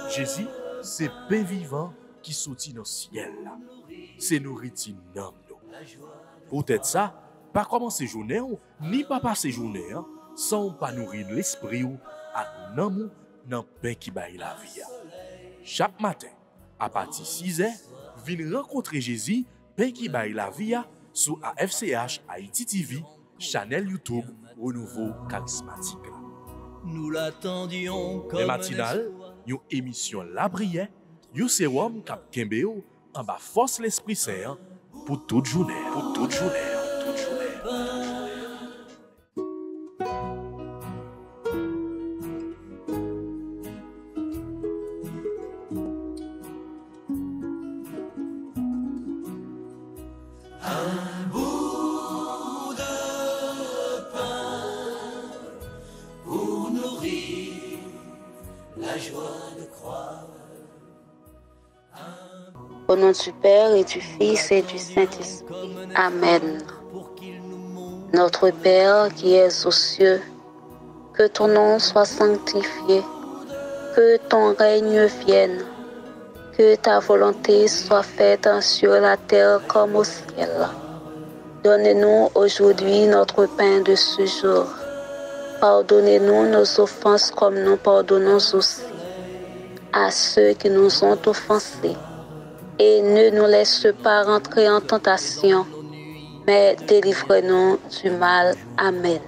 Jésus, c'est pain vivant qui sortit dans le ciel. C'est nourriture dans nous. Peut-être ça, pas commencer journée ni pas passer journée sans pas nourrir l'esprit ou à nan dans pain qui baille la vie. Chaque matin, à partir de 6h, venez rencontrer Jésus, pain qui baille la vie sur AFCH Haïti TV, channel YouTube Renouveau Charismatique. Nous l'attendions comme les matinales, une émission La Prière, un sérum cap Kembeo en bas force l'Esprit Saint pour toute journée. Pour toute journée. Toute journée. Au nom du Père et du Fils et du Saint-Esprit. Amen. Notre Père qui es aux cieux, que ton nom soit sanctifié, que ton règne vienne, que ta volonté soit faite sur la terre comme au ciel. Donne-nous aujourd'hui notre pain de ce jour. Pardonnez-nous nos offenses comme nous pardonnons aussi à ceux qui nous ont offensés. Et ne nous laisse pas rentrer en tentation, mais délivre-nous du mal. Amen.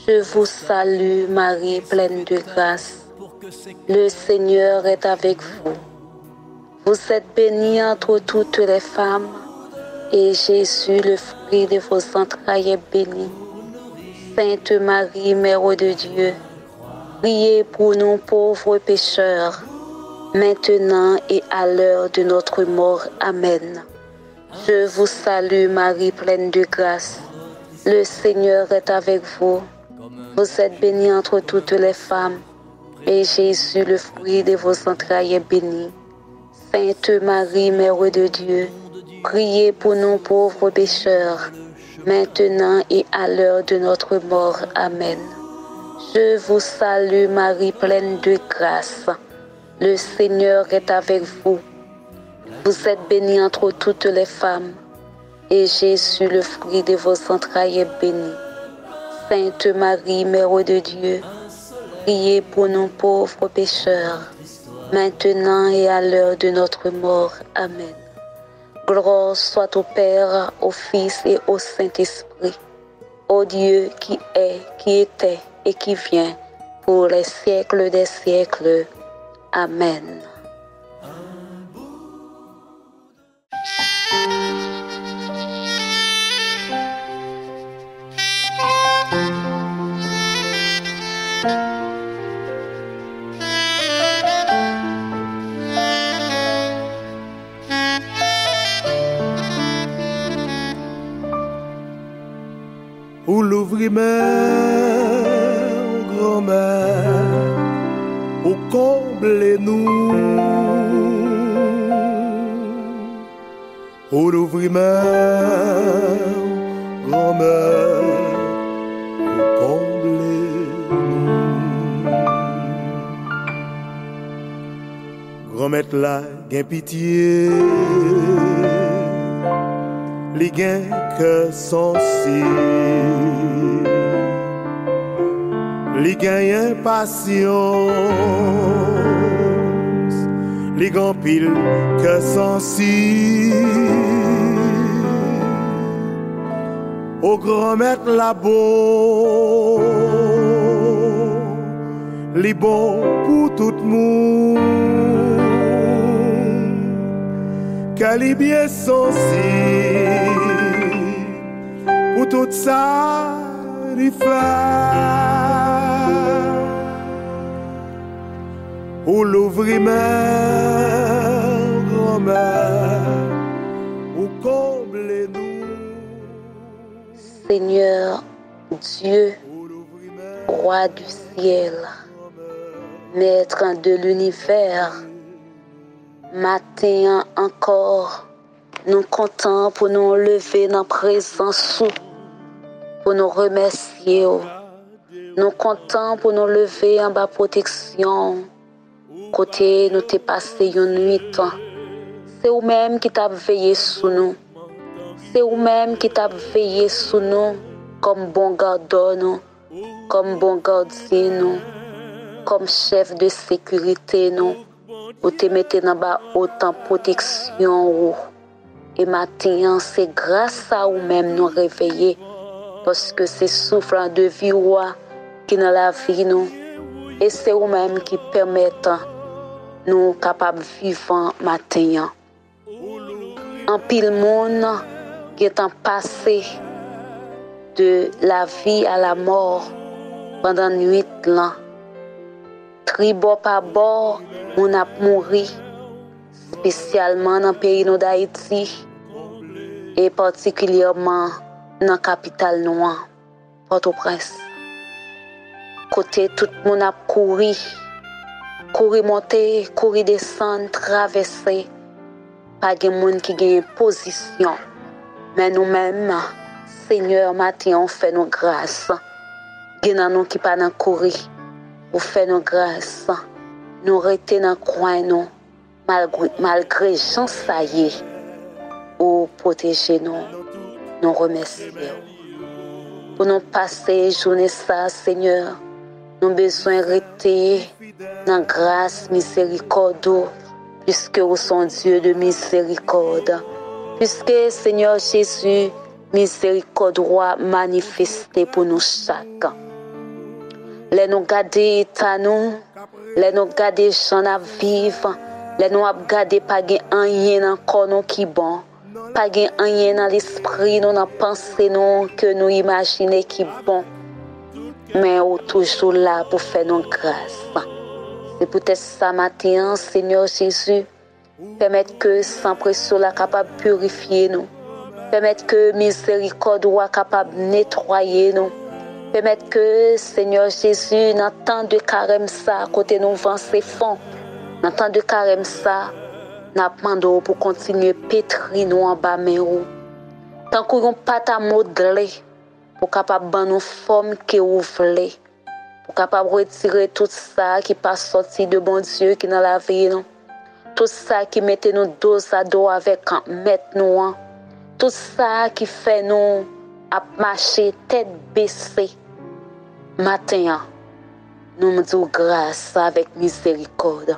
Je vous salue, Marie, pleine de grâce. Le Seigneur est avec vous. Vous êtes bénie entre toutes les femmes, et Jésus, le fruit de vos entrailles, est béni. Sainte Marie, Mère de Dieu, priez pour nous pauvres pécheurs, maintenant et à l'heure de notre mort. Amen. Je vous salue, Marie, pleine de grâce. Le Seigneur est avec vous. Vous êtes bénie entre toutes les femmes, et Jésus, le fruit de vos entrailles, est béni. Sainte Marie, Mère de Dieu, priez pour nous pauvres pécheurs, maintenant et à l'heure de notre mort. Amen. Je vous salue, Marie, pleine de grâce. Le Seigneur est avec vous. Vous êtes bénie entre toutes les femmes, et Jésus, le fruit de vos entrailles, est béni. Sainte Marie, Mère de Dieu, priez pour nous pauvres pécheurs, maintenant et à l'heure de notre mort. Amen. Gloire soit au Père, au Fils et au Saint-Esprit, au Dieu qui est, qui était et qui vient, pour les siècles des siècles. Amen. Ou l'ouvrir-mère, grand-mère, ou comblez-nous. Ou l'ouvrir-mère, grand-mère, ou comblez-nous. Grand-mère là, gain pitié, li gen que sensible, li gen impatience, li gen pile que sensible. Au grand maître la beau, li bon pour tout le monde, qu'elle est bien sensible. Pour tout ça, il fait. Ou l'ouvrir-mère, grand-mère, ou comblez-nous. Seigneur Dieu, roi du ciel, maître de l'univers, matin encore, nous comptons pour nous lever dans la présence, pour nous remercier, Nous comptons pour nous lever en bas protection. Côté nous t'es passé une nuit. C'est vous-même qui t'a veillé sur nous. C'est vous-même qui t'a veillé sur nous comme bon gardien nous, comme bon gardien nous, comme chef de sécurité nous. Vous te mettez dans bas autant protection. Et maintenant, c'est grâce à vous-même nous réveiller. Parce que c'est souffle de vie qui dans la vie nous. Et c'est vous-même qui permettent nous capables de vivre matin. En pile monde qui est en passé de la vie à la mort pendant 8 ans. Tribo par bord, on a mouru, spécialement dans le pays d'Haïti et particulièrement dans la capitale noire, Port-au-Prince. Côté tout le monde a couru monter, couru descendre, traverser. Pas de monde qui gagne position. Mais nous-mêmes, Seigneur, matin, on fait nos grâces. Il y a nous qui pas dans courir. On fait nos grâces. Nous restons dans le coin, nous, malgré gens ça y est. Ou protéger nous. Nous remercions. Pour nous passer journée ça, Seigneur, nous avons besoin de rester dans la grâce, miséricorde, puisque vous sommes Dieu de miséricorde. Puisque, Seigneur Jésus, miséricorde doit manifester pour nous chaque. Les nous garder à nous, les nous garder gens à vivre, les nous garder pas rien dans corps nous qui bon, pas rien dans l'esprit nous dans pensée nous que nous imaginer qui bon. Mais on toujours là pour faire nos grâces. C'est peut-être ça matin, Seigneur Jésus, permettre que sans pression la capable de purifier nous, permettre que miséricorde soit capable de nettoyer nous, permettre que Seigneur Jésus, dans temps de carême ça, côté nous vent ses fonds, dans temps de carême ça, nous demandons pour continuer pétrir nous en bas mais où, tant qu'on n'a pas ta modeler, pour capable de nous forme que vous voulez, pour capable de retirer tout ça qui pas sorti de bon Dieu qui dans la vie nous. Tout ça qui mette nous dos à dos avec un maître nous. Tout ça qui fait nous à marcher tête baissée. Matin, nous me disons grâce avec miséricorde.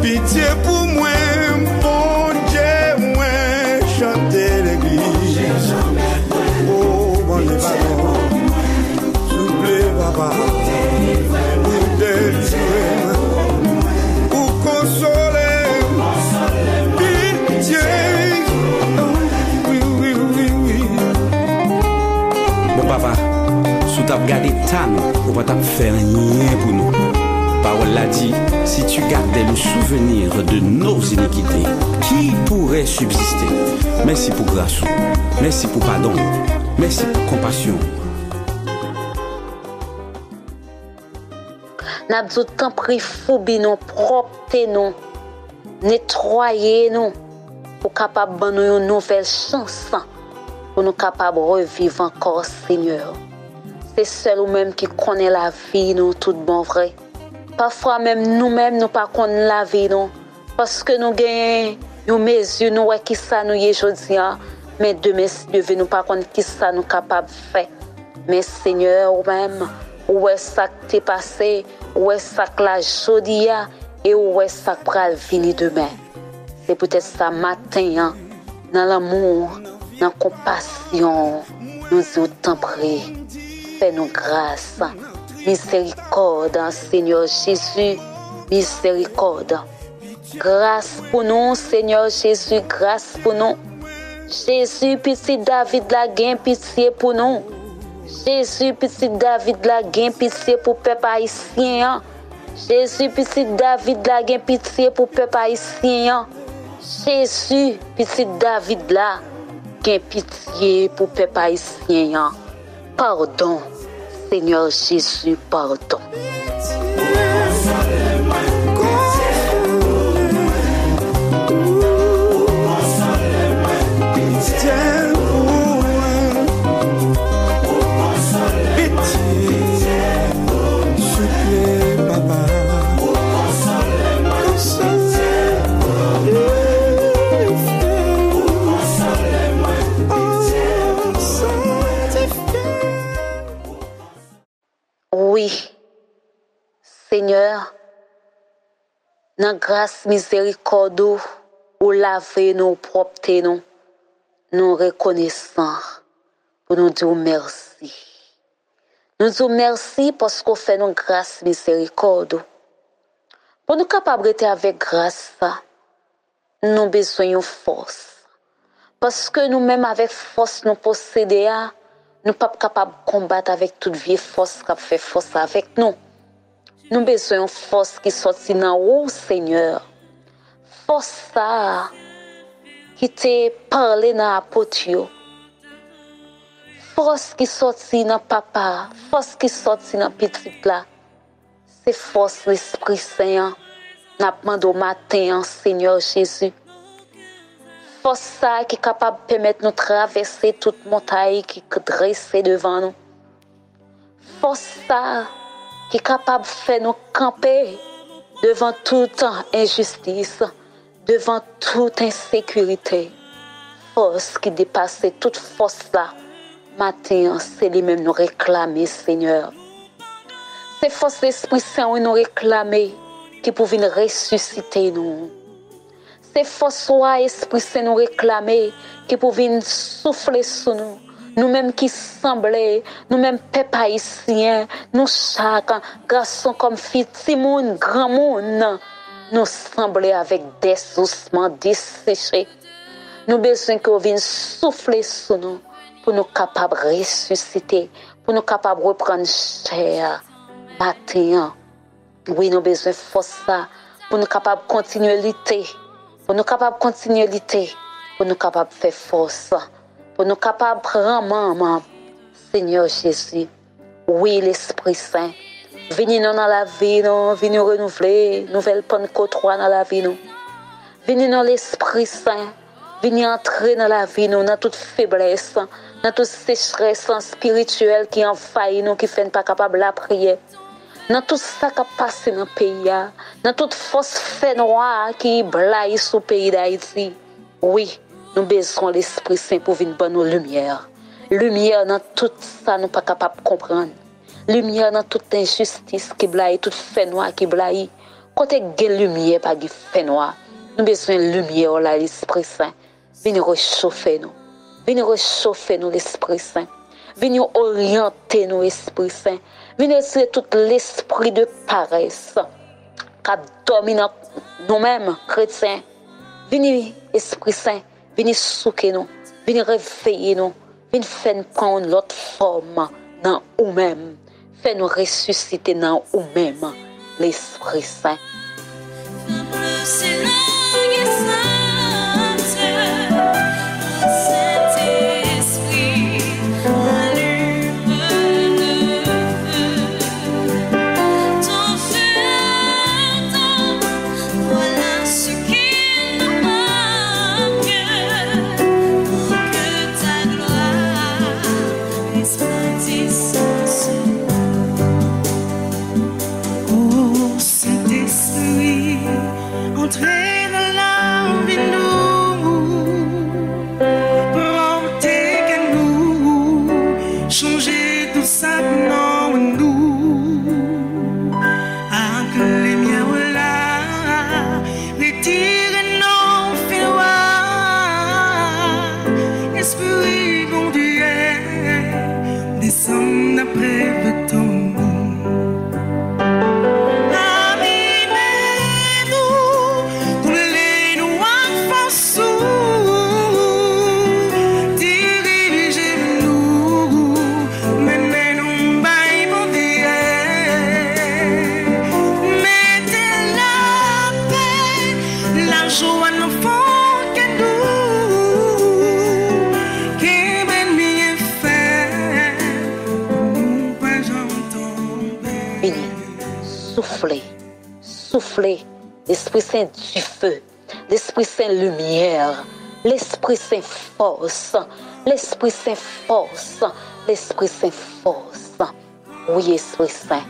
Pitié papa, sous ta regardé ta nous, ou pas t'a faire rien pour nous. Parole l'a dit, si tu gardais le souvenir de nos iniquités, qui pourrait subsister? Merci pour grâce, merci pour pardon, merci pour compassion. N'a tout temps pris foubi nous, propre nous, nettoyer nous, pour capable de nous une nouvelle chance, pour nous capable de revivre encore, Seigneur. C'est seul ou même qui connaît la vie, nous, tout bon vrai. Parfois même nous-mêmes, nous pas connaissons la vie, non. Parce que nous gagnons nos mesures, nous voyons qui ça nous y est aujourd'hui, mais demain, si Dieu veut, nous pas connaissons qui ça nous capable de faire. Mais Seigneur, ou même, où est ça qui t'est passé, où est ça que la journée et où est ça qui va venir demain. C'est peut-être ça matin, dans l'amour, dans la compassion, nous autant prier. Fais-nous grâce. Miséricorde, Seigneur Jésus, miséricorde. Grâce pour nous, Seigneur Jésus, grâce pour nous. Jésus, petit David, la gain pitié pour nous. Jésus, petit David, la gain pitié pour le peuple haïtien. Jésus, petit David, la gain pitié pour le peuple haïtien. Jésus, petit David, la gain pitié pour le peuple haïtien. Pardon. Seigneur Jésus, pardon. Oui, Seigneur, dans grâce miséricorde ou laver nos propres nous reconnaissons pour nous dire merci. Nous disons merci parce qu'on fait nos grâce miséricorde. Pour nous capables d'être avec grâce, nous avons besoin de force. Parce que nous-mêmes avec force nous possédons, nous ne sommes pas capables de combattre avec toute vieille force qui fait force avec nous. Nous avons besoin de force qui sortit dans haut, Seigneur. Force ça qui t'a parlé dans l'apôtre. Force qui sortit dans papa. Force qui sortit dans petit là. C'est force l'Esprit Saint. Nous demandons au matin, Seigneur Jésus. Force ça qui est capable de permettre de traverser toute montagne qui est dressée devant nous. Force ça qui est capable de faire nous camper devant toute injustice, devant toute insécurité. Force qui dépasse toute force là. Matin, c'est lui-même nous réclamer, Seigneur. C'est force l'Esprit Saint nous réclamer qui peut venir ressusciter nous. C'est force Esprit Saint nous réclamer qui peut venir souffler sur nous. Nous-mêmes qui semblons, nous-mêmes peuple haïtien, nous chaque garçon comme fille, petit monde, grand monde, nous semblons avec des ossements desséchés. Nous avons besoin que vous veniez souffler sur nous pour nous capables de ressusciter, pour nous capables de reprendre chair matin. Oui, nous avons besoin de force pour nous capables de continuer à lutter. Pour nous capables de continuer à lutter, pour nous capables de faire force, pour nous capables de prendre maman, Seigneur Jésus. Oui, l'Esprit Saint, venez nous dans la vie, venez nous renouveler, nouvelle Pentecôte dans la vie. Venez dans l'Esprit Saint, venez entrer dans la vie, dans toute faiblesse, dans toute sécheresse spirituelle qui envahit nous, qui fait pas capable de la prière. Dans tout ça qui a passé dans le pays, dans toute force fait noire qui blaye sur le pays d'Haïti. Oui, nous besoin de l'Esprit Saint pour venir dans nos lumières. Lumière dans tout ça, nous ne sommes pas capables de comprendre. Lumière dans toute injustice qui blaye, toute fait noire qui blaye. Côté de lumière, pas de fait noir. Nous besoin de lumière, là, l'Esprit Saint. Venez réchauffer nous. Venez réchauffer nous, l'Esprit Saint. Venez orienter nous, l'Esprit Saint. Venez retirer tout l'esprit de paresse qui domine nous-mêmes, chrétiens. Venez, Esprit Saint, venez souquer nous, venez réveiller nous, Viens faire prendre l'autre forme dans nous-mêmes. Fais nous ressusciter dans nous-mêmes. L'Esprit Saint. Entrez dans la vie nous, promptez qu'à nous, changer tout ça non nous, à que les miens voilà, retirez nos filois, esprit bon Dieu, descend après le temps. Soufflez, l'Esprit Saint du feu, l'Esprit Saint lumière, l'Esprit Saint force, l'Esprit Saint force, l'Esprit Saint force. Oui, Esprit Saint,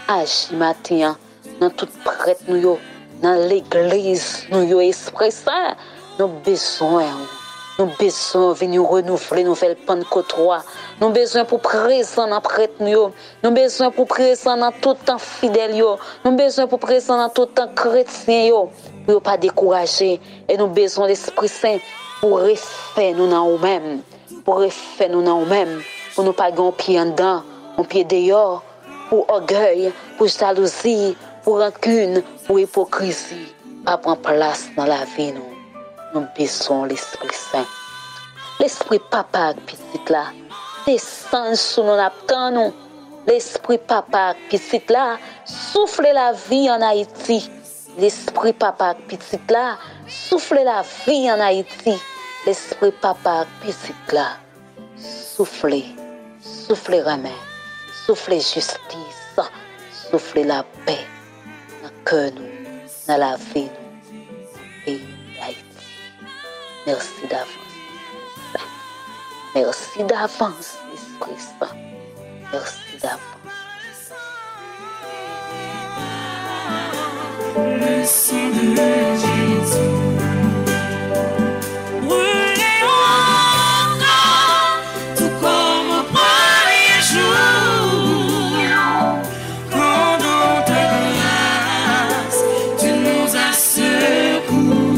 agis matin dans toute prête nous, dans l'église nous, Esprit Saint, nous besoin. Nous besoin de venir renouveler, nous faire le Pentecôte 3. Nous besoin pour présent dans prêtre nous. Nous besoin pour présent dans tout temps fidèle yo. Nous besoin pour présent dans tout temps chrétien yo. Pour ne pas décourager. Et nous besoin de l'Esprit Saint pour refaire nous dans nous-mêmes. Pour refaire nous dans nous-mêmes. Pour nous pas un pied en dedans, un pied dehors. Pour orgueil, pour jalousie, pour rancune, pour hypocrisie. Pas prendre place dans la vie nous. Nous besoin de l'Esprit Saint. L'Esprit Papa petit là, descend sur nous naptan. L'Esprit Papa petit là, souffle la vie en Haïti. L'Esprit Papa petit là, souffle la vie en Haïti. L'Esprit Papa petit là, souffle ramène, souffle justice, souffle la paix dans le cœur nous, dans la vie nous et d'Haïti. Merci d'avance. Merci d'avance, Esprit Saint. Merci d'avance. Le sang de Jésus. Brûlez encore, tout comme au premier jour. Quand dans ta grâce, tu nous as secourus.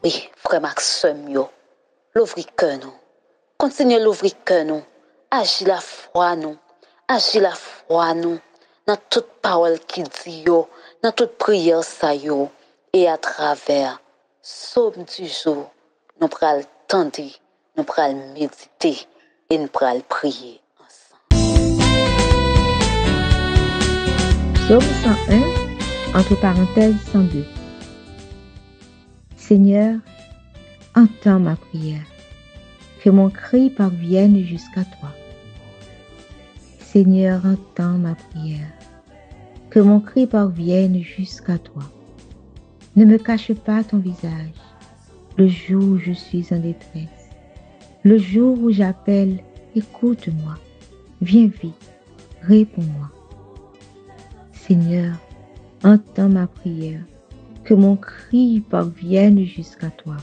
Oui, frère Maxime, l'ouvrir cœur nous. Continuez l'ouvrir cœur nous. Agis la foi nous. Agis la foi nous. Dans toute parole qui dit yo, dans toute prière ça yo. Et à travers Somme du jour, nous pral tendre, nous pral méditer et nous pral prier ensemble. Psaume 101, entre parenthèses 102. Seigneur, entends ma prière, que mon cri parvienne jusqu'à toi. Seigneur, entends ma prière, que mon cri parvienne jusqu'à toi. Ne me cache pas ton visage, le jour où je suis en détresse. Le jour où j'appelle, écoute-moi, viens vite, réponds-moi. Seigneur, entends ma prière, que mon cri parvienne jusqu'à toi.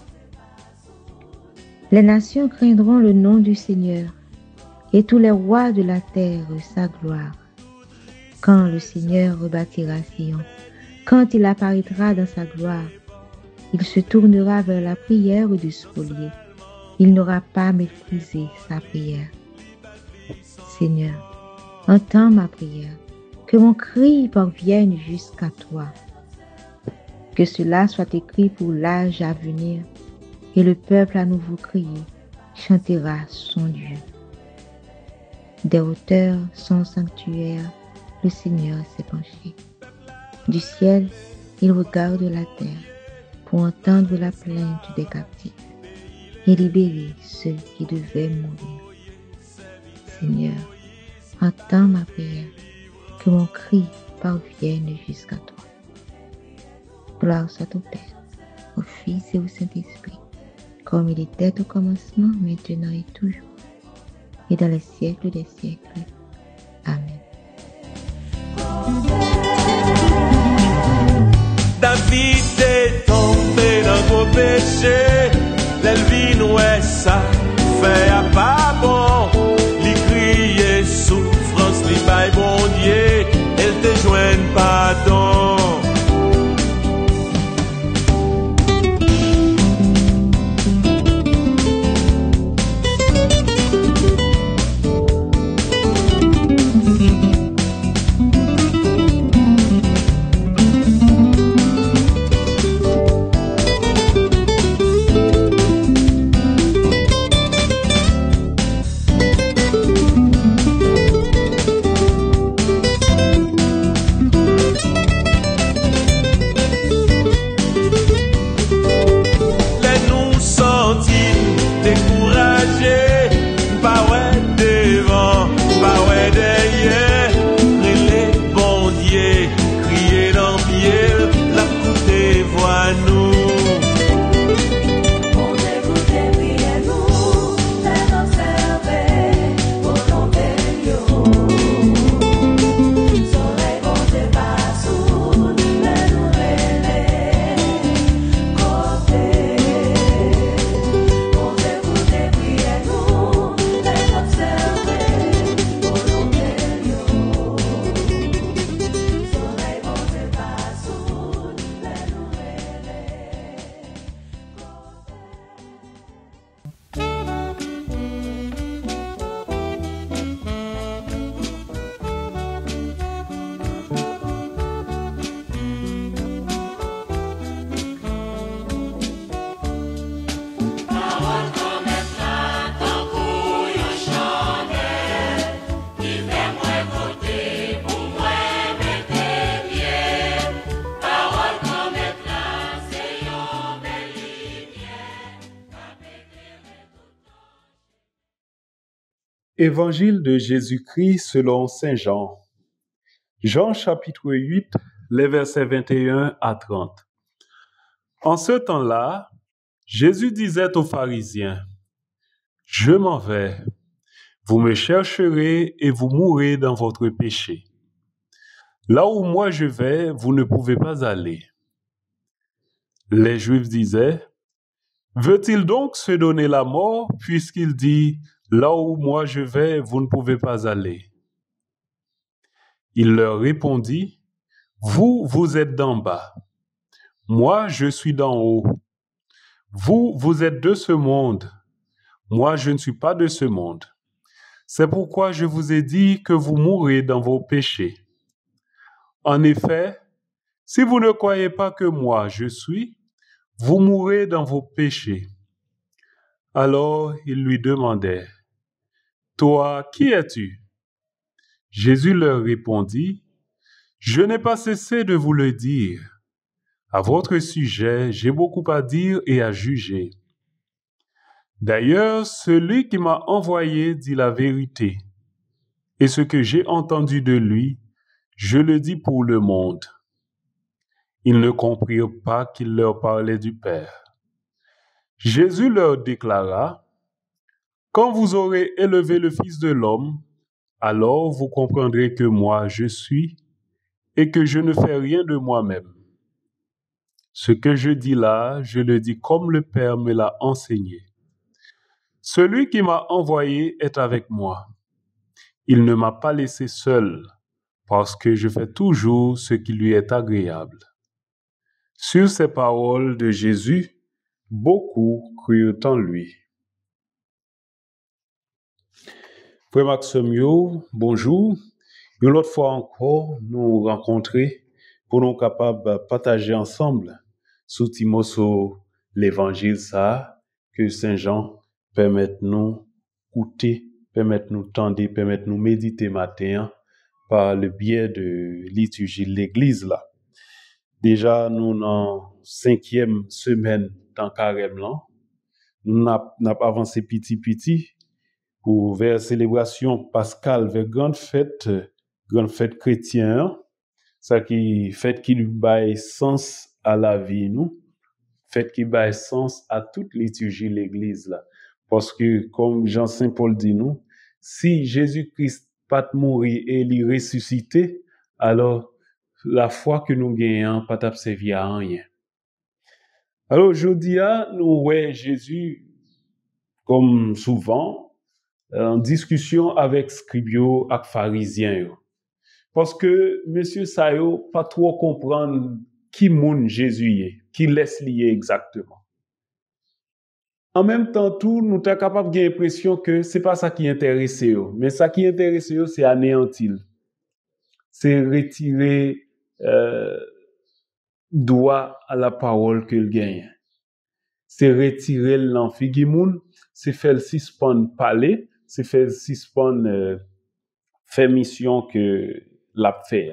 Les nations craindront le nom du Seigneur, et tous les rois de la terre sa gloire. Quand le Seigneur rebâtira Sion, quand il apparaîtra dans sa gloire, il se tournera vers la prière du spolié. Il n'aura pas méprisé sa prière. Seigneur, entends ma prière, que mon cri parvienne jusqu'à toi. Que cela soit écrit pour l'âge à venir, et le peuple à nouveau crié chantera son Dieu. Des hauteurs son sanctuaire, le Seigneur s'est penché. Du ciel, il regarde la terre pour entendre la plainte des captifs et libérer ceux qui devaient mourir. Seigneur, entends ma prière, que mon cri parvienne jusqu'à toi. Gloire soit au Père, au Fils et au Saint-Esprit, comme il était au commencement, maintenant et toujours, et dans les siècles des siècles. Amen. David est tombé dans vos péchés, l'elvin ouais ça fait à pas bon, li crier souffrance, li bail bon Dieu, elle te joigne pardon. Évangile de Jésus-Christ selon Saint Jean. Jean chapitre 8, les versets 21 à 30. En ce temps-là, Jésus disait aux pharisiens, « Je m'en vais, vous me chercherez et vous mourrez dans votre péché. Là où moi je vais, vous ne pouvez pas aller. » Les Juifs disaient, « Veut-il donc se donner la mort puisqu'il dit, là où moi je vais, vous ne pouvez pas aller. » Il leur répondit, « Vous, vous êtes d'en bas. Moi, je suis d'en haut. Vous, vous êtes de ce monde. Moi, je ne suis pas de ce monde. C'est pourquoi je vous ai dit que vous mourrez dans vos péchés. En effet, si vous ne croyez pas que moi, je suis, vous mourrez dans vos péchés. » Alors, ils lui demandaient, « Toi, qui es-tu? » Jésus leur répondit, « Je n'ai pas cessé de vous le dire. À votre sujet, j'ai beaucoup à dire et à juger. D'ailleurs, celui qui m'a envoyé dit la vérité, et ce que j'ai entendu de lui, je le dis pour le monde. » Ils ne comprirent pas qu'il leur parlait du Père. Jésus leur déclara, « Quand vous aurez élevé le Fils de l'homme, alors vous comprendrez que moi je suis et que je ne fais rien de moi-même. Ce que je dis là, je le dis comme le Père me l'a enseigné. Celui qui m'a envoyé est avec moi. Il ne m'a pas laissé seul, parce que je fais toujours ce qui lui est agréable. Sur ces paroles de Jésus, beaucoup crurent en lui. Frère Maxime, bonjour. Une autre fois encore, nous rencontrer pour nous capables de partager ensemble sous Timoso l'évangile ça, que Saint Jean permette nous écouter, permette nous tendre, permette nous méditer matin par le biais de liturgie de l'église là. Déjà, nous dans 5e semaine dans carême là, nous n'a avancé petit pour vers célébration pascale, vers grande fête chrétienne, ça qui fête qui baille sens à la vie nous, fête qui baille sens à toute liturgie de l'église là. Parce que comme Jean Saint Paul dit nous, si Jésus-Christ pas mourir et il ressuscité, alors la foi que nous gagnons pas servir à rien. Alors aujourd'hui, nous voyons Jésus comme souvent en discussion avec scribio et pharisiens. Parce que monsieur Sayo pas trop comprendre qui moun Jésus est, qui laisse lier exactement. En même temps, tout, nous sommes capables de l'impression que ce n'est pas ça qui intéresse eux. Mais ça qui intéresse eux, c'est anéantir. C'est retirer droit à la parole qu'il gagne. C'est retirer l'amphigimoun, c'est faire le suspendre parler, c'est faire le suspendre faire mission que l'a fait.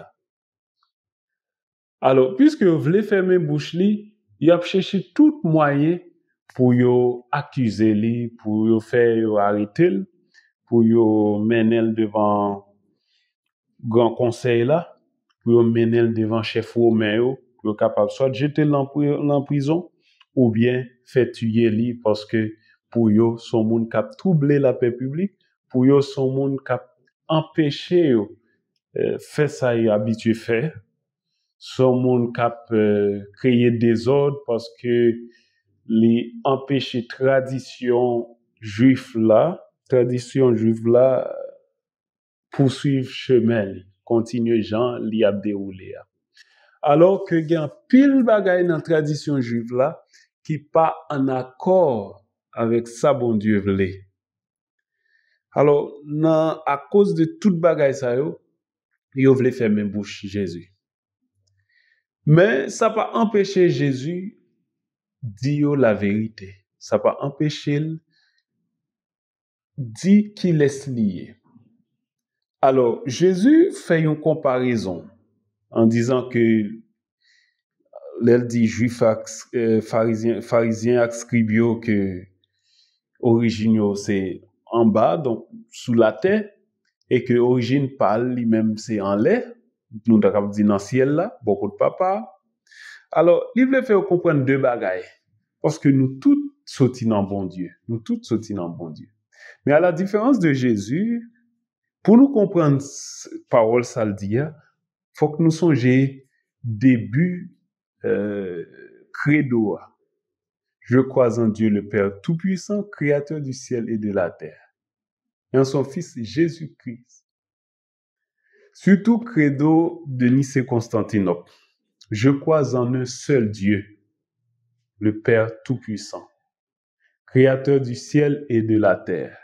Alors, puisque vous voulez fermer bouche li, il a cherché tout moyen pour yo accuser li, pour yo faire yo arrêter, pour yo mener devant grand conseil là, pour yo mener devant chef romain yo, pour yo capable soit jeter en prison ou bien faire tuer li parce que pour yo son monde cap troubler la paix publique, pour yo son monde cap empêcher yo faire ça yo habitué faire, son monde cap créer désordre parce que les empêcher tradition juive là poursuivre chemin, continuer Jean li a déroulé. Alors que il y a pile bagaille dans tradition juive là qui pas en accord avec ça bon Dieu voulait. Alors à cause de toute bagaille ça yo voulait fermer bouche Jésus. Mais ça pas empêcher Jésus dire la vérité. Ça pas empêcher dit qu'il laisse lier. Alors Jésus fait une comparaison en disant que l'elle dit juif pharisien ak scribio que origine c'est en bas donc sous la terre et que origine parle lui-même c'est en l'air. Nous t'avons dit dans le ciel là, beaucoup de papa. Alors, il veut faire comprendre deux bagailles. Parce que nous tous sortis dans bon Dieu. Nous tous sortis dans bon Dieu. Mais à la différence de Jésus, pour nous comprendre parole ça le dit, faut que nous songions début credo. Je crois en Dieu le Père Tout-Puissant, Créateur du ciel et de la terre. Et en son Fils Jésus-Christ. Surtout credo de Nicée-Constantinople. Je crois en un seul Dieu, le Père Tout-Puissant, Créateur du ciel et de la terre.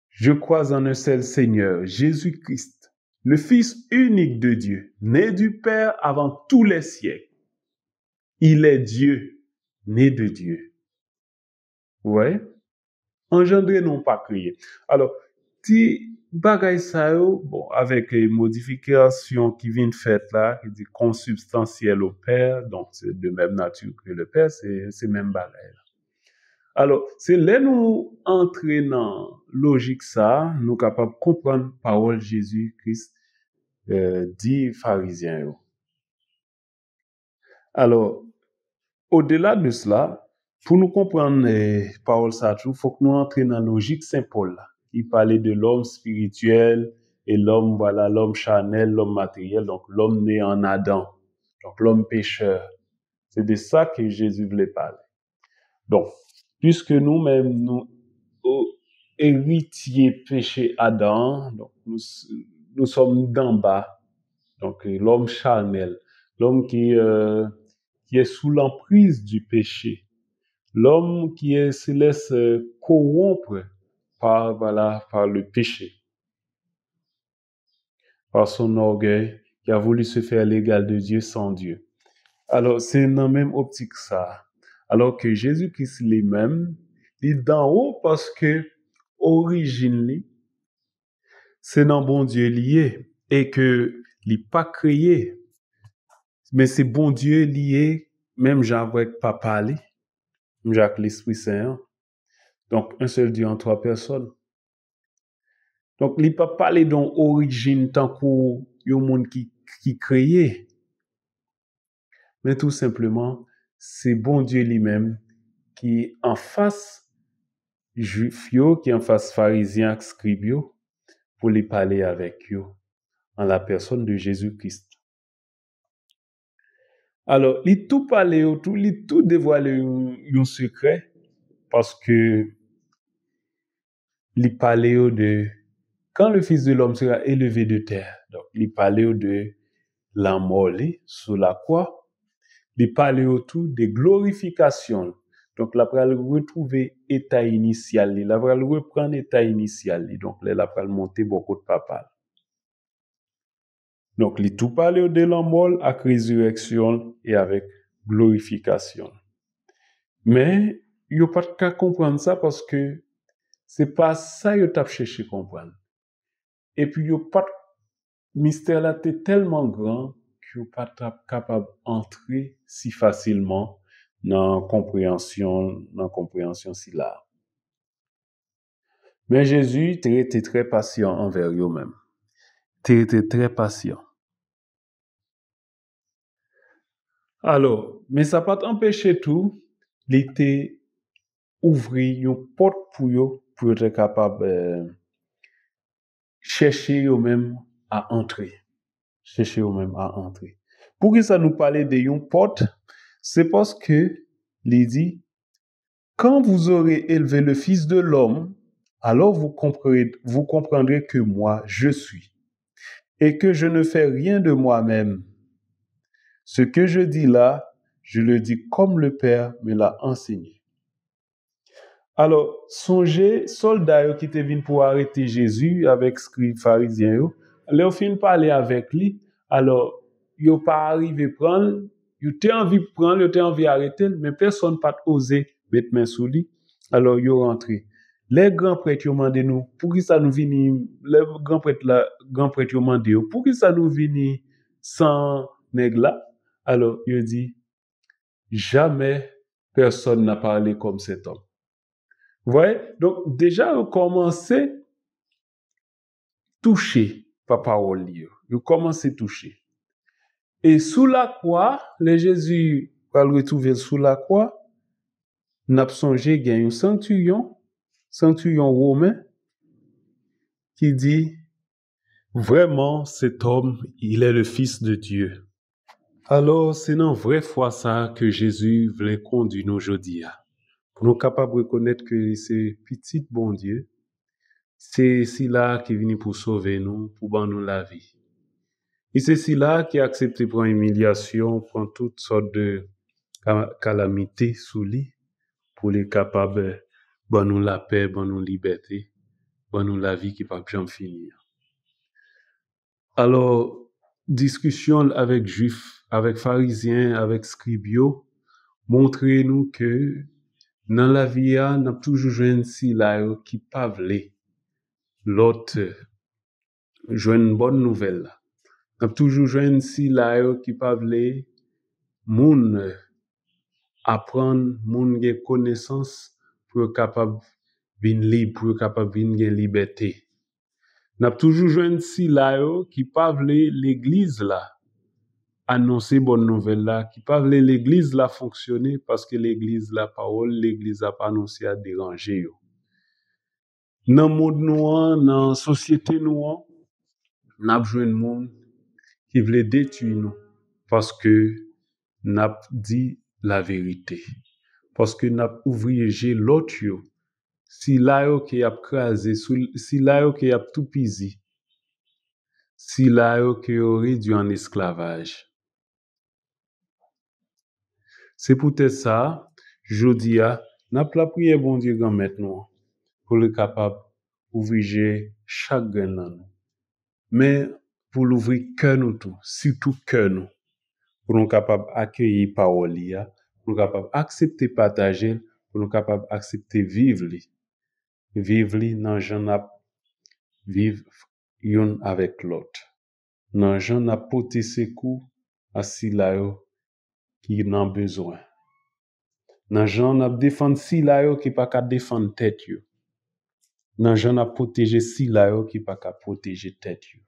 Je crois en un seul Seigneur, Jésus-Christ, le Fils unique de Dieu, né du Père avant tous les siècles. Il est Dieu, né de Dieu. Ouais? Engendré non pas créé. Alors, si bagay sa yo, bon, avec les modifications qui viennent faites là, qui dit consubstantiel au Père, donc c'est de même nature que le Père, c'est même bagay là. Alors, c'est là nous entrer dans logique ça, nous capables de comprendre parole Jésus-Christ dit pharisien yo. Alors, au-delà de cela, pour nous comprendre parole ça, il faut que nous entrions dans la logique Saint Paul là. Il parlait de l'homme spirituel et l'homme, voilà, l'homme charnel, l'homme matériel, donc l'homme né en Adam. Donc, l'homme pécheur. C'est de ça que Jésus voulait parler. Donc, puisque nous-mêmes, nous, héritiers péché Adam, donc nous sommes d'en bas. Donc, l'homme charnel, l'homme qui est sous l'emprise du péché, l'homme qui se laisse corrompre par le péché, par son orgueil, qui a voulu se faire l'égal de Dieu sans Dieu. Alors, c'est dans la même optique ça. Alors que Jésus-Christ lui-même, il est d'en haut parce que origine, c'est dans bon Dieu lié et que il n'est pas créé. Mais c'est bon Dieu lié, même Jean avec Papa, Jacques l'Esprit Saint. Donc, un seul Dieu en trois personnes. Donc, il ne peut pas parler d'origine tant qu'il y a un monde qui créé. Mais tout simplement, c'est bon Dieu lui-même qui en face juif, qui en face pharisien, scribe, pour les parler avec eux, en la personne de Jésus-Christ. Alors, il tout parlé, il tout dévoilé un secret, parce que il parlait de quand le Fils de l'homme sera élevé de terre. Donc, il parlait de la mort sur la croix. Il parlait autour des glorifications. Donc, là, il va retrouver l'état initial. Il va reprendre l'état initial. Donc, là, il va monter beaucoup de papal. Donc, il tout parlait de la mort avec résurrection et avec glorification. Mais, il n'y a pas qu'à comprendre ça parce que c'est pas ça que tu as cherché à comprendre. Et puis, il n'y a pas de mystère là, c'est tellement grand que vous pas capable d'entrer si facilement dans la compréhension si là. Mais Jésus était très patient envers eux-mêmes. Il était très patient. Alors, mais ça n'a pas empêché tout, il était ouvrir une porte pour être capable chercher eux-mêmes à entrer. Chercher eux-mêmes à entrer. Pour que ça nous parle de une porte, c'est parce que il dit, quand vous aurez élevé le Fils de l'homme, alors vous comprendrez que moi, je suis, et que je ne fais rien de moi-même. Ce que je dis là, je le dis comme le Père me l'a enseigné. Alors, songez, soldats qui étaient venus pour arrêter Jésus avec scribes pharisiens, leur fin parler avec lui, alors, ils n'ont pas arrivé à prendre, ils ont envie de prendre, ils ont envie d'arrêter, mais personne n'a pas osé mettre main sur lui, alors ils sont rentrés. Les grands prêtres ont demandé nous, pour qui ça nous vient, les grands prêtres ont demandé, pour qui ça nous vient sans nègre là, alors ils ont dit, jamais personne n'a parlé comme cet homme. Vous voyez? Donc, déjà, ils ont commencé à toucher par parole. Ils ont commencé à toucher. Et sous la croix, le Jésus va le retrouver sous la croix. N'a songé qu'il y a un centurion romain, qui dit, vraiment, cet homme, il est le Fils de Dieu. Alors, c'est dans vraie foi ça que Jésus voulait conduire nous aujourd'hui. Pour nous capables de reconnaître que c'est petit bon Dieu, c'est là qui est venu pour sauver nous, pour donner nous la vie. Et c'est là qui a accepté pour humiliation, pour toutes sortes de calamités sous lui, pour les capables de nous la paix, de nous liberté, de nous la vie qui ne peut jamais finir. Alors, discussion avec juifs, avec pharisiens, avec scribes, montrez-nous que dans la vie, on a toujours joué si là qui pavlé l'autre joué une bonne nouvelle. On a toujours joué si là qui pavlé moun apprendre, moun gen connaissance pour capable vin libre, pour capable vin gen liberté. On a toujours joué si là qui pavlé l'église là annoncer bonne nouvelle là, qui pavlé l'église là fonctionner parce que l'église la parole, l'église a pas annoncé à déranger yo. Dans monde noir, dans société noire, n'a besoin de monde qui veut détruire nous, parce que n'a dit la vérité. Parce que n'a ouvrigé l'autre yo. Si la yo qui a crasé, si la yo qui a tout pisé, si la yo qui a réduit en esclavage. C'est peut-être ça, je dis, n'a pas prié bon Dieu grand maintenant, pour le capable d'ouvrir chaque grain dans nous. Mais pour l'ouvrir cœur nous tout, surtout cœur nous, pour nous capable d'accueillir parole, pour nous capable d'accepter partager, pour nous capable d'accepter vivre dans j'en vivre yon avec l'autre. Dans j'en a porter ses coups à si la yo qui n'en besoin. Dans j'en a défendre si la yo qui pas qu'à défendre tête yo. Dans j'en a protéger si la yo qui pas qu'à protéger tête yo.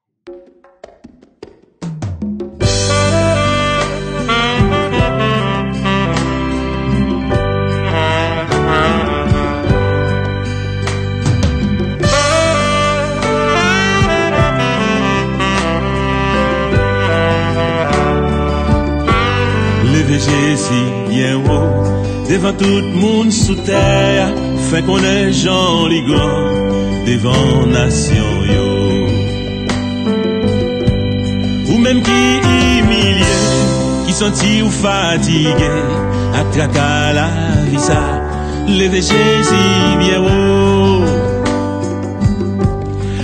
Jésus bien haut, devant tout le monde sous terre, fait qu'on est Jean les grands, devant nation yo. Ou même qui humilié, qui senti ou fatigué, à tracas la vie ça, levez Jésus bien haut.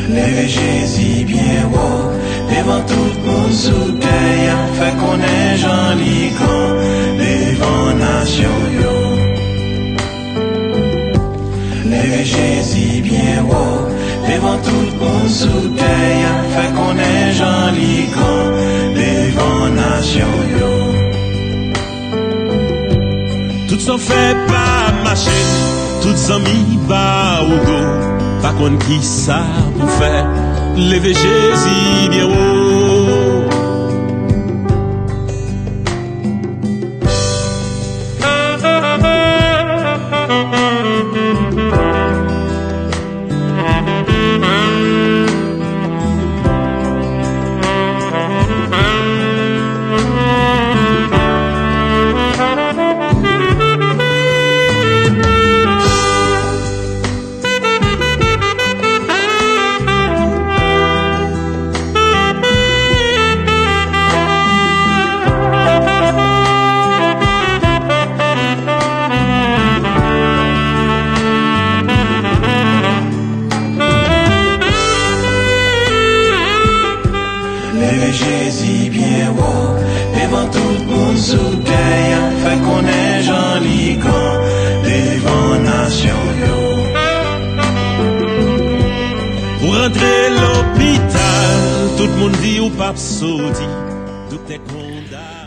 Levez Jésus bien haut, devant tout le monde sous terre, fait qu'on est Jean les grands, devant nation yo. Levez Jésus bien haut, devant tout le monde sous terre, fait qu'on est Jean les grands, devant nation yo. Tout s'en fait pas marcher, tout amis bas au dos, pas qu'on qui ça pour faire, levez Jésus bien haut.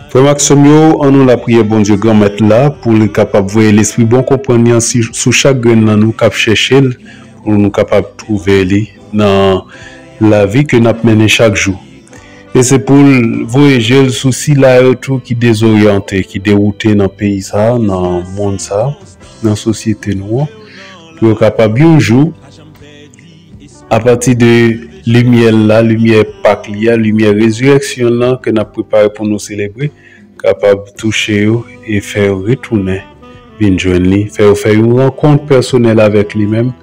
Frère Maxime, on nous la prière bon Dieu grand maître là pour le capable voir l'esprit bon comprendre sous chaque grain dans nous cap chercher pour nous capable trouver lui dans la vie que nous menée chaque jour. Et c'est pour voyager le souci là tout qui désorienté, qui dérouté dans pays ça, dans monde ça, dans société nous pour capable un jour à partir de lumière là, lumière Pâques, lumière résurrection là que nous préparé pour nous célébrer, capable de toucher et faire retourner, bien joindre, faire une rencontre personnelle avec lui-même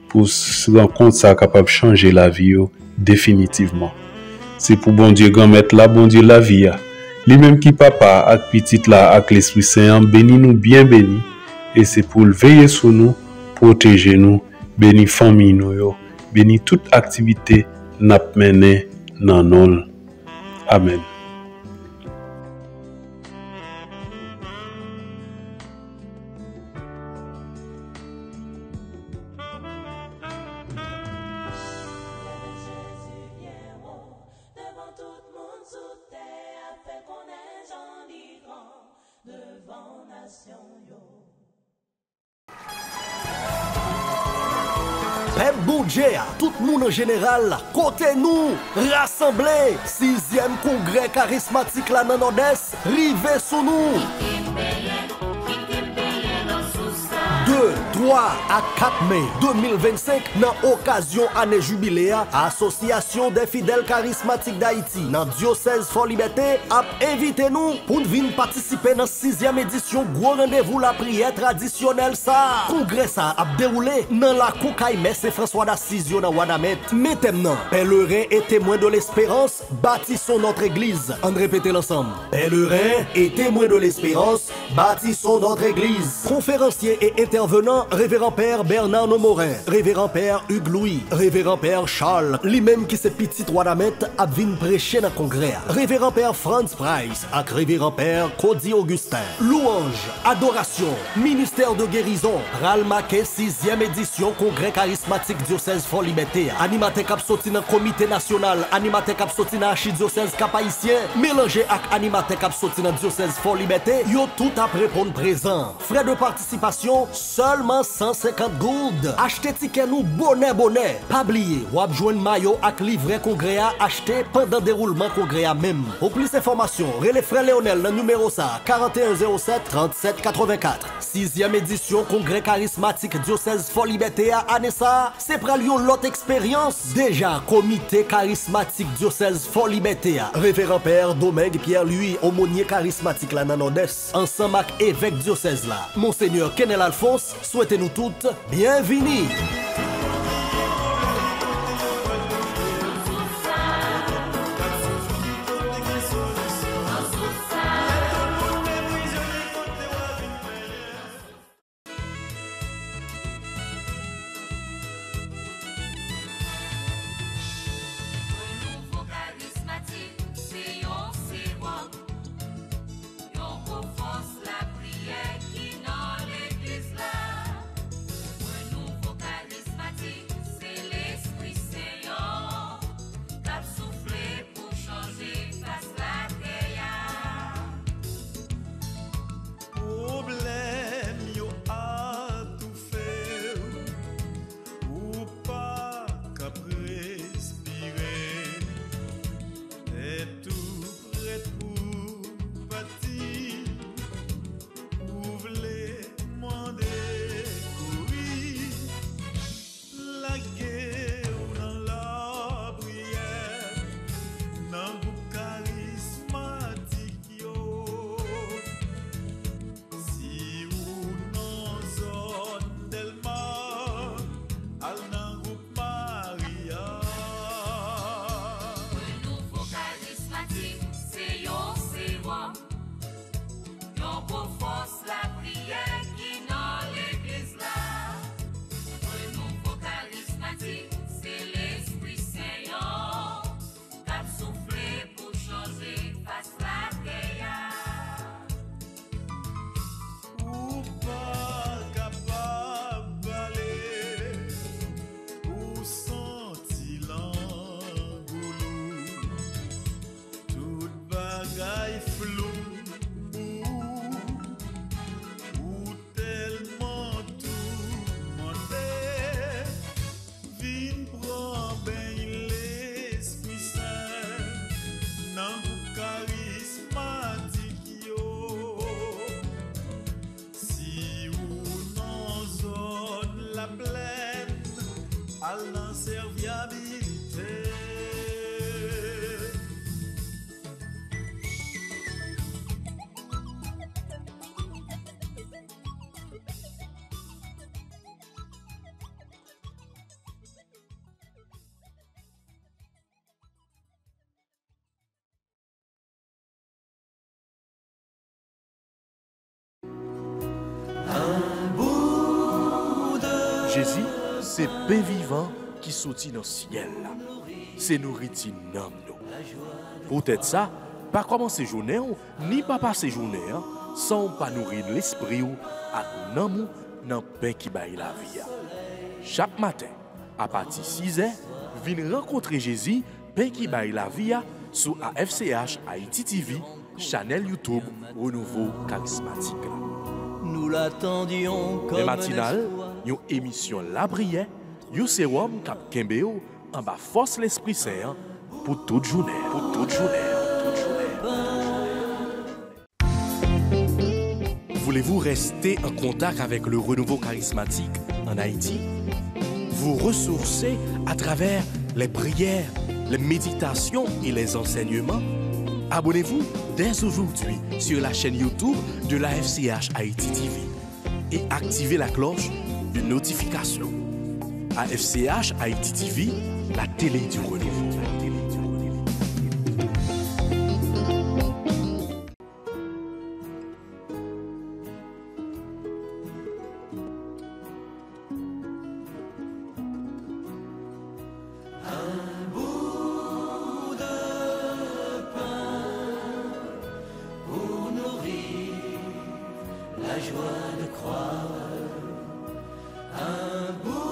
pour se rendre compte ça capable de changer la vie définitivement. C'est pour bon Dieu grand maître là, bon Dieu la vie lui-même qui papa avec petite là avec l'Esprit Saint béni nous bien béni et c'est pour veiller sur nous, protéger nous, béni famille nous béni toute activité n'a mené dans nous. Amen. Tout le monde en général, côté nous, rassemblés, 6e congrès charismatique là dans Nord-Est, rivé sous nous. 2, 3 à 4 mai 2025, dans occasion année jubilé, Association des fidèles charismatiques d'Haïti, dans diocèse Fort Liberté, a invité nous pour venir participer dans 6e édition gros rendez-vous la prière traditionnelle ça. Congrès ça a déroulé dans la Koukaï Messe François d'Assise dans Wadamet. Maintenant, pèlerins et témoins de l'espérance, bâtissons notre église. On répète l'ensemble. Pèlerins et témoins de l'espérance, bâtissons notre église. Conférenciers et intervenants, révérend père Bernard Nomorin, révérend père Hugues Louis, révérend père Charles, lui-même qui s'est petit Wadamet a venu prêcher dans le congrès. Révérend père Franz Price, avec révérend père Cody Augustin. Louange, adoration, ministère de guérison, Ralmaké 6e édition congrès charismatique diocèse Fort Liberté. Animateur cap sorti dans comité national, animateur cap sorti dans archidiocèse cap haïtien, mélangé avec animateur cap sorti dans diocèse Fort Liberté, yo tout à répondre présent. Frais de participation seulement 150 gourdes. Achetez ticket nous bonnet. Pas oublier, ou joindre maillot avec livret congrès acheté pendant déroulement congrès même. Pour plus d'informations, relais frère Léonel, le numéro ça 4107 37 84. 6e édition congrès charismatique diocèse Fort Liberté à Anessa, c'est pour l'autre expérience. Déjà comité charismatique diocèse Fort Liberté, révérend père Domingue Pierre-Louis, aumônier charismatique la Nanodes, ensemble avec évêque diocèse là, monseigneur Kenel Alphonse, souhaitez-nous toutes bienvenue. Jésus, c'est pain vivant qui sortit dans le ciel. C'est nourriture dans nous. Peut-être ça, pas commencer journée ni pas passer journée sans pas nourrir l'esprit ou avec l'amour dans pain qui baille la vie. Chaque matin, à partir de 6h, venez rencontrer Jésus, pain qui baille la vie sur AFCH Haïti TV, channel YouTube Renouveau Charismatique. Nous l'attendions comme les matinales, une émission La Prière, un sérum cap Kembeo en bas force l'Esprit Saint pour toute journée. Vous Voulez-vous rester en contact avec le renouveau charismatique en Haïti? Vous ressourcer à travers les prières, les méditations et les enseignements? Abonnez-vous dès aujourd'hui sur la chaîne YouTube de la FCH Haïti TV et activez la cloche de notification. AFCH Haïti TV, la télé du renouveau. La joie de croire un bout